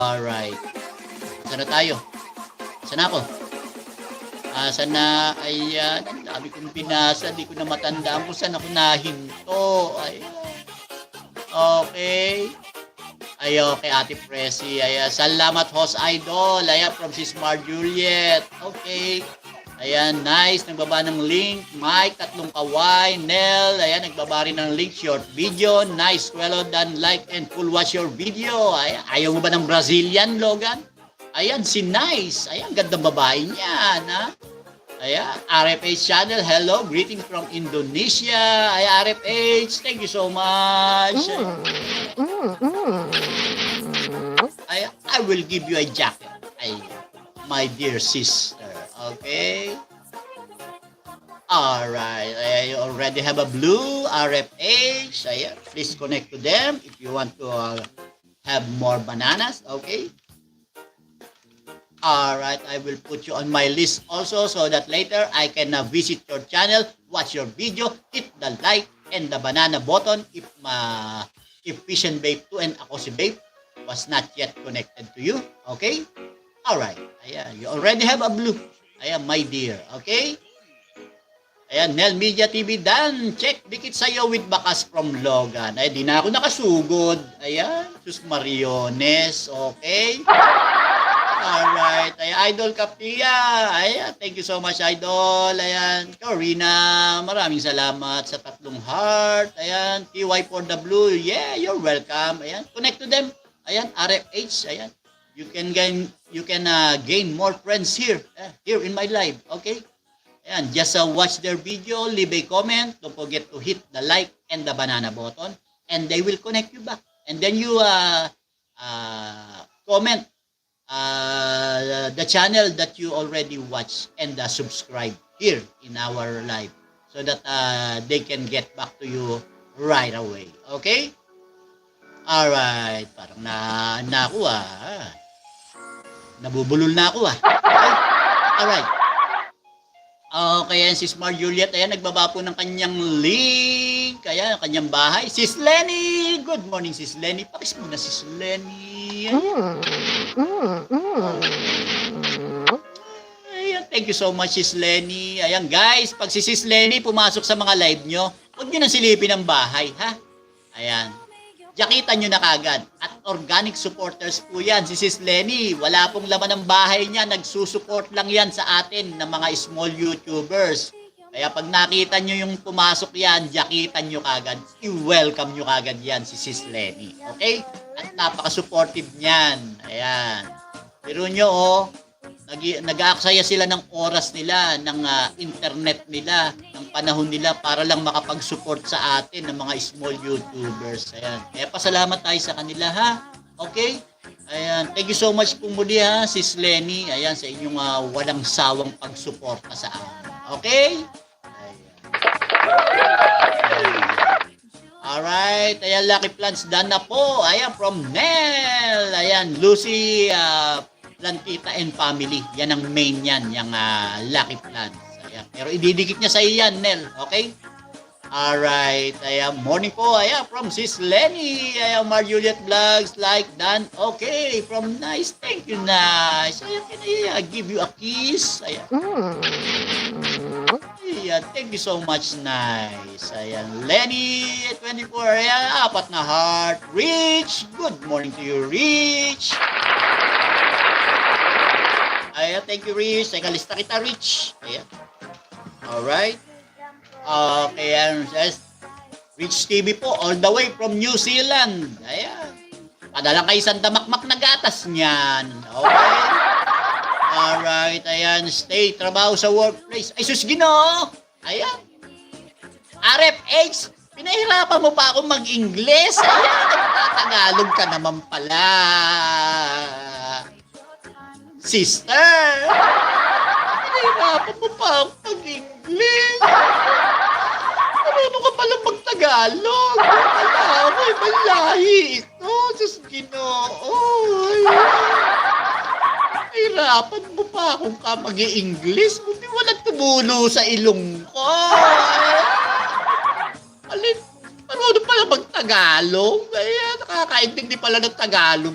Alright. Saan na tayo? Saan na ako? Saan na? Ayan. Ang dami kong binasa. Di ko na matandaan kung saan ako nahinto. Ayan. Okay. Ay, okay, Ate Presi. Ayan. Salamat, host idol. Ayan, from si Smart Juliet. Okay. Ayan, nice. Nagbaba ng link. Mike, tatlong kaway. Nel, ayan, nagbaba rin ng link. Short video. Nice. Well done. Like and full watch your video. Ayan. Ayaw mo ba ng Brazilian, Logan? Ayan, si Nice. Ayan, gandang babae niyan, ha? Ayan, RFH channel. Hello. Greetings from Indonesia. Ayan, RFH. Thank you so much. Ayan, I will give you a jacket. Ayan, my dear sister. Okay. Alright. I already have a blue RFH. Ayan. Please connect to them if you want to have more bananas. Okay. Alright. I will put you on my list also so that later I can visit your channel, watch your video, hit the like and the banana button if Vision Babe 2 and Ako si Babe was not yet connected to you. Okay. Alright. Ayan. You already have a blue. Ayan, my dear. Okay? Ayan, Nel Media TV. Dan, check. Dikit sa'yo with bakas from Logan. Ay, di na ako nakasugod. Ayan. Sus Mariones. Okay? Alright. Ayan, Idol Kapia. Ayan, thank you so much, Idol. Ayan, Corina. Maraming salamat sa tatlong heart. Ayan, TY for the blue. Yeah, you're welcome. Ayan, connect to them. Ayan, RFH. Ayan. You can gain more friends here in my live, okay? And just watch their video, leave a comment, don't forget to hit the like and the banana button, and they will connect you back. And then you comment the channel that you already watch and subscribe here in our live, so that they can get back to you right away, okay? Alright, parang na ako nabubulol na ako Okay? Alright. Okay, yan si Smart Juliet. Ayan, nagbaba po ng kanyang link. Ayan, kanyang bahay. Sis Lenny! Good morning, Sis Lenny. Pakis muna, Sis Lenny. Ayan, thank you so much, Sis Lenny. Ayan, guys, pag si Sis Lenny pumasok sa mga live nyo, huwag nyo nang silipin ang bahay, ha? Ayan. Jakitan nyo na kagad. At organic supporters po yan. Si Sis Lenny, wala pong laman ng bahay niya. Nagsusupport lang yan sa atin ng mga small YouTubers. Kaya pag nakita nyo yung pumasok yan, jakitan nyo kagad. I-welcome nyo kagad yan si Sis Lenny. Okay? At napaka-supportive niyan. Ayan. Pero nyo, nag-aaksaya sila ng oras nila, ng internet nila, ng panahon nila para lang makapag-support sa atin ng mga small YouTubers. Ayan. Kaya pasalamat tayo sa kanila, ha? Okay? Ayan. Thank you so much po muli, ha, Sis Lenny. Ayan, sa inyong walang sawang pagsuporta sa amin. Okay? Ayan. Ayan. Alright. Ayan, Lucky Plants done na po. Ayan, from Nel. Ayan, Lucy Plantita and family. Yan ang main yan, yung Lucky Plants. Ayan. Pero ididikit niya sa iyan, Nel. Okay? Alright. Ayan. Morning po. Ayan. From Sis Lenny. Ayan. Mar Juliet Vlogs. Like, done. Okay. From Nice. Thank you, Nice. Ayan. Can I give you a kiss? Ayan. Ayan. Thank you so much, Nice. Ayan. Lenny 24. Ayan. 4 na heart. Rich. Good morning to you, Rich. Ayan, thank you, Rich. Teka, lista kita, Rich. Ayan. Alright. Okay, ayan. Rich TV po, all the way from New Zealand. Ayan. Padala kayo isang damakmak na gatas niyan. Okay. Alright, ayan. Stay, trabaho sa workplace. Ay, sus, Ginoo. Ayan. RFH, pinahirapan mo pa ako mag-Ingles. Ayan, nagtatagalog ka naman pala. Sister! Pinahirapan mo pa ako mag-English. Marunong ka palang mag-Tagalog. Wala ako, ibang lahi ito. Diyos Ginoo. Pinahirapan mo pa akong ka mag-English. Buti walang tumulo sa ilong ko. Alin, marunong pala mag-Tagalog. Ay, nakakaintindi pala ng Tagalog